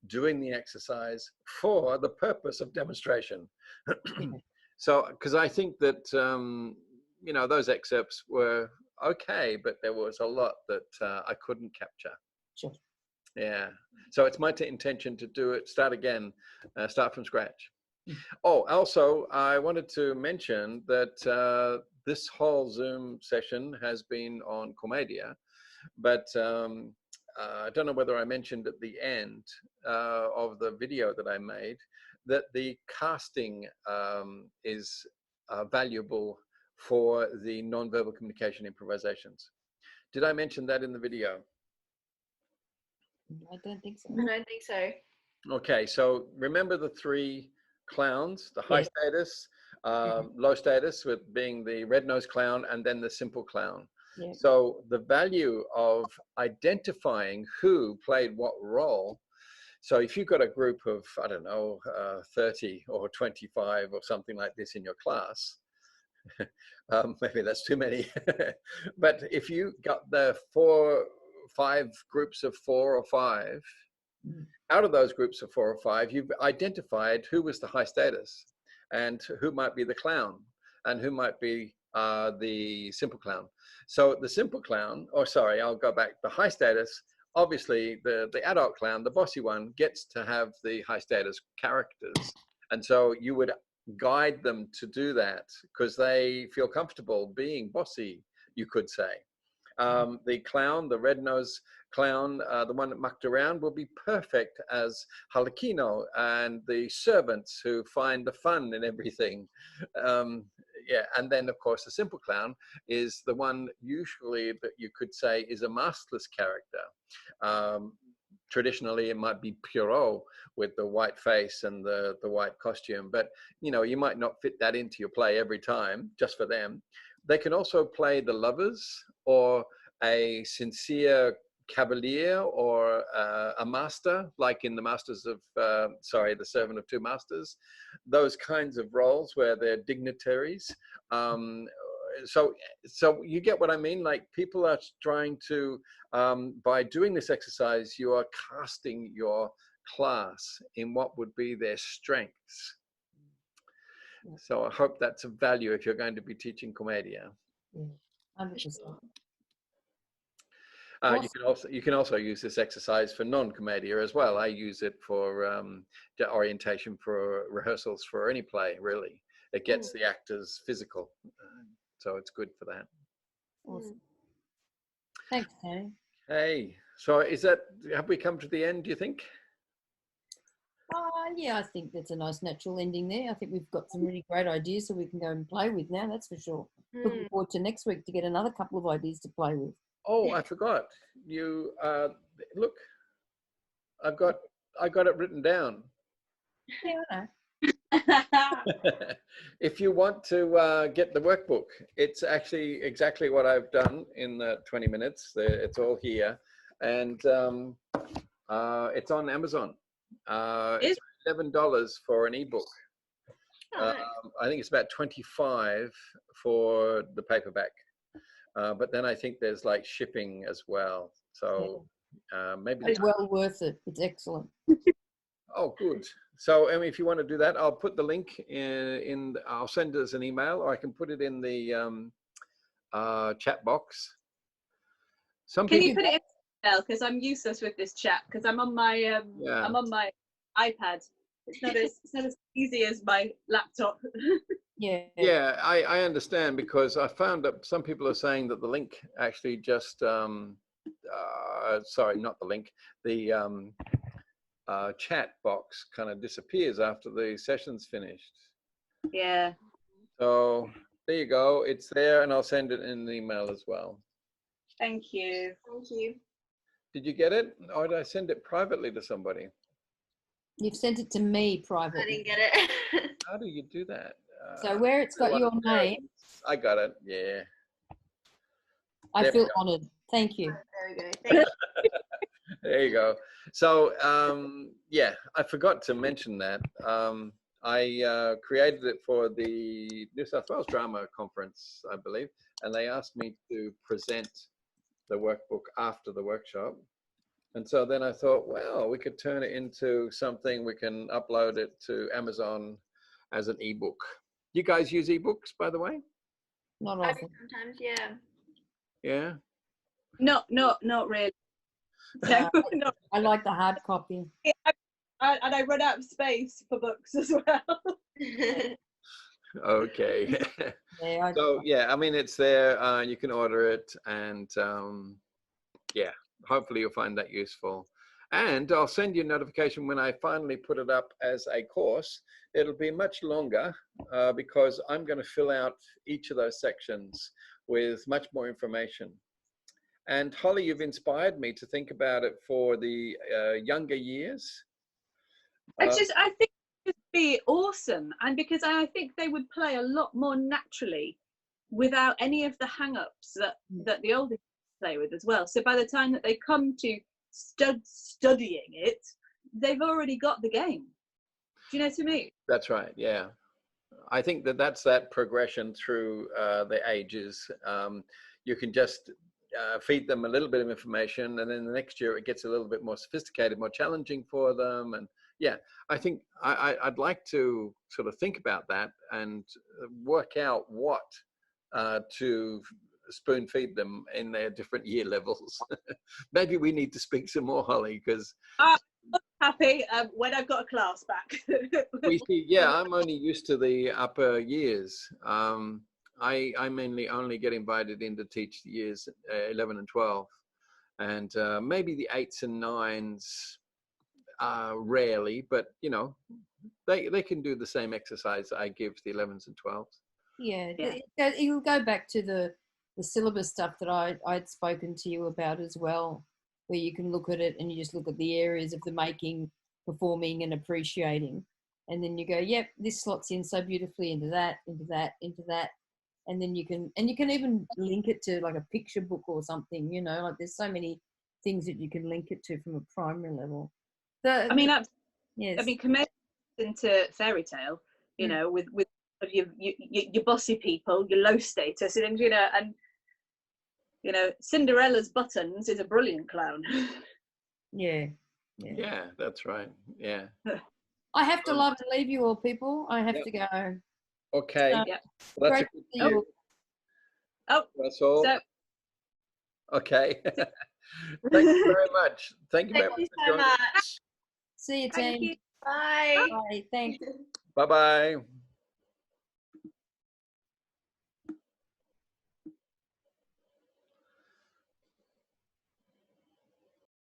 Speaker 1: doing the exercise for the purpose of demonstration. So, because I think that, you know, those excerpts were okay, but there was a lot that I couldn't capture.
Speaker 2: Sure.
Speaker 1: Yeah. So it's my intention to do it, start again, start from scratch. Oh, also, I wanted to mention that this whole Zoom session has been on Commedia, but I don't know whether I mentioned at the end of the video that I made that the casting is valuable for the non-verbal communication improvisations. Did I mention that in the video?
Speaker 2: I don't think so.
Speaker 4: I don't think so.
Speaker 1: Okay, so remember the three clowns, the high status, low status with being the red-nosed clown and then the simple clown.
Speaker 2: Yeah.
Speaker 1: So the value of identifying who played what role. So if you've got a group of, I don't know, 30 or 25 or something like this in your class, maybe that's too many. But if you got the 5 groups of 4 or 5, out of those groups of 4 or 5, you've identified who was the high status and who might be the clown and who might be the simple clown. So the simple clown, or sorry, I'll go back, the high status, obviously the adult clown, the bossy one, gets to have the high status characters. And so you would guide them to do that because they feel comfortable being bossy, you could say. The clown, the red-nosed clown, the one that mucked around, will be perfect as Halakino and the servants who find the fun in everything. Yeah, and then of course the simple clown is the one usually that you could say is a maskless character. Traditionally, it might be Pierrot with the white face and the white costume, but you know, you might not fit that into your play every time just for them. They can also play the lovers or a sincere cavalier or a master, like in the Masters of, sorry, the Servant of Two Masters, those kinds of roles where they're dignitaries. So you get what I mean? Like people are trying to, by doing this exercise, you are casting your class in what would be their strengths. So I hope that's of value if you're going to be teaching Commedia.
Speaker 2: 100%.
Speaker 1: You can also use this exercise for non-Commedia as well. I use it for orientation for rehearsals for any play, really. It gets the actors physical. So it's good for that.
Speaker 2: Awesome. Thanks, Tony.
Speaker 1: Hey, so have we come to the end, do you think?
Speaker 2: Yeah, I think that's a nice natural ending there. I think we've got some really great ideas so we can go and play with now, that's for sure. Looking forward to next week to get another couple of ideas to play with.
Speaker 1: Oh, I forgot. You look, I got it written down.
Speaker 2: Yeah, I know.
Speaker 1: If you want to get the workbook, it's actually exactly what I've done in the 20 minutes. It's all here, and it's on Amazon. It's $11 for an ebook. I think it's about $25 for the paperback. But then I think there's like shipping as well. So Maybe.
Speaker 2: It's well worth it. It's excellent.
Speaker 1: Oh, good. So, Emmy, if you want to do that, I'll put the link I'll send it as an email, or I can put it in the chat box.
Speaker 3: Can you put it in email, because I'm useless with this chat, because I'm on my I'm on my iPad. It's not as easy as my laptop.
Speaker 1: Yeah, I understand, because I found that some people are saying that the link actually just sorry, not the link, the chat box kind of disappears after the session's finished.
Speaker 3: Yeah.
Speaker 1: So there you go. It's there, and I'll send it in an email as well.
Speaker 3: Thank you.
Speaker 4: Thank you.
Speaker 1: Did you get it, or did I send it privately to somebody?
Speaker 2: You've sent it to me privately.
Speaker 4: I didn't get it.
Speaker 1: How do you do that?
Speaker 2: So where it's got your name.
Speaker 1: I got it. Yeah.
Speaker 2: I feel honoured. Thank you.
Speaker 4: There we go. Thank you.
Speaker 1: There you go. So yeah, I forgot to mention that. I created it for the New South Wales Drama Conference, I believe, and they asked me to present the workbook after the workshop. And so then I thought, well, we could turn it into something, we can upload it to Amazon as an ebook. You guys use ebooks, by the way?
Speaker 2: Not often.
Speaker 4: Sometimes, yeah.
Speaker 1: Yeah?
Speaker 3: Not really. No, no.
Speaker 2: I like the hard copy.
Speaker 3: And I run out of space for books as well.
Speaker 1: Okay.
Speaker 2: Yeah,
Speaker 1: So yeah, I mean, it's there. You can order it, and yeah, hopefully you'll find that useful. And I'll send you a notification when I finally put it up as a course. It'll be much longer because I'm going to fill out each of those sections with much more information. And Holly, you've inspired me to think about it for the younger years.
Speaker 3: I think it'd be awesome, and because I think they would play a lot more naturally without any of the hang-ups that the older play with as well. So by the time that they come to studying it, they've already got the game. Do you know what I mean?
Speaker 1: That's right. Yeah, I think that's that progression through the ages. You can just feed them a little bit of information, and then the next year it gets a little bit more sophisticated, more challenging for them. And yeah, I think I'd like to sort of think about that and work out what to spoon feed them in their different year levels. Maybe we need to speak some more, Holly, because
Speaker 3: happy when I've got a class back.
Speaker 1: we see, yeah, I'm only used to the upper years. I mainly only get invited in to teach the years 11 and 12, and maybe the 8s and 9s rarely, but you know, they can do the same exercise I give the 11s and 12s.
Speaker 2: Yeah, it'll go back to the syllabus stuff that I'd spoken to you about as well, where you can look at it and you just look at the areas of the making, performing and appreciating, and then you go, yep, this slots in so beautifully into that, into that, into that, and then you can even link it to like a picture book or something, you know, like there's so many things that you can link it to from a primary level.
Speaker 3: I mean,
Speaker 2: yes.
Speaker 3: I mean, compared into fairy tale, you know, with your bossy people, your low status, and you know, Cinderella's buttons is a brilliant clown.
Speaker 2: Yeah,
Speaker 1: that's right. Yeah.
Speaker 2: I have to love and leave you all, people. I have to go.
Speaker 1: Okay.
Speaker 3: Yeah.
Speaker 1: Well, that's that's all.
Speaker 3: So,
Speaker 1: okay. Thank you very much. Thank you very much.
Speaker 4: Thank you so much.
Speaker 2: See you,
Speaker 3: thank
Speaker 2: team.
Speaker 3: you.
Speaker 4: Bye.
Speaker 2: Bye. Thanks.
Speaker 1: Bye-bye.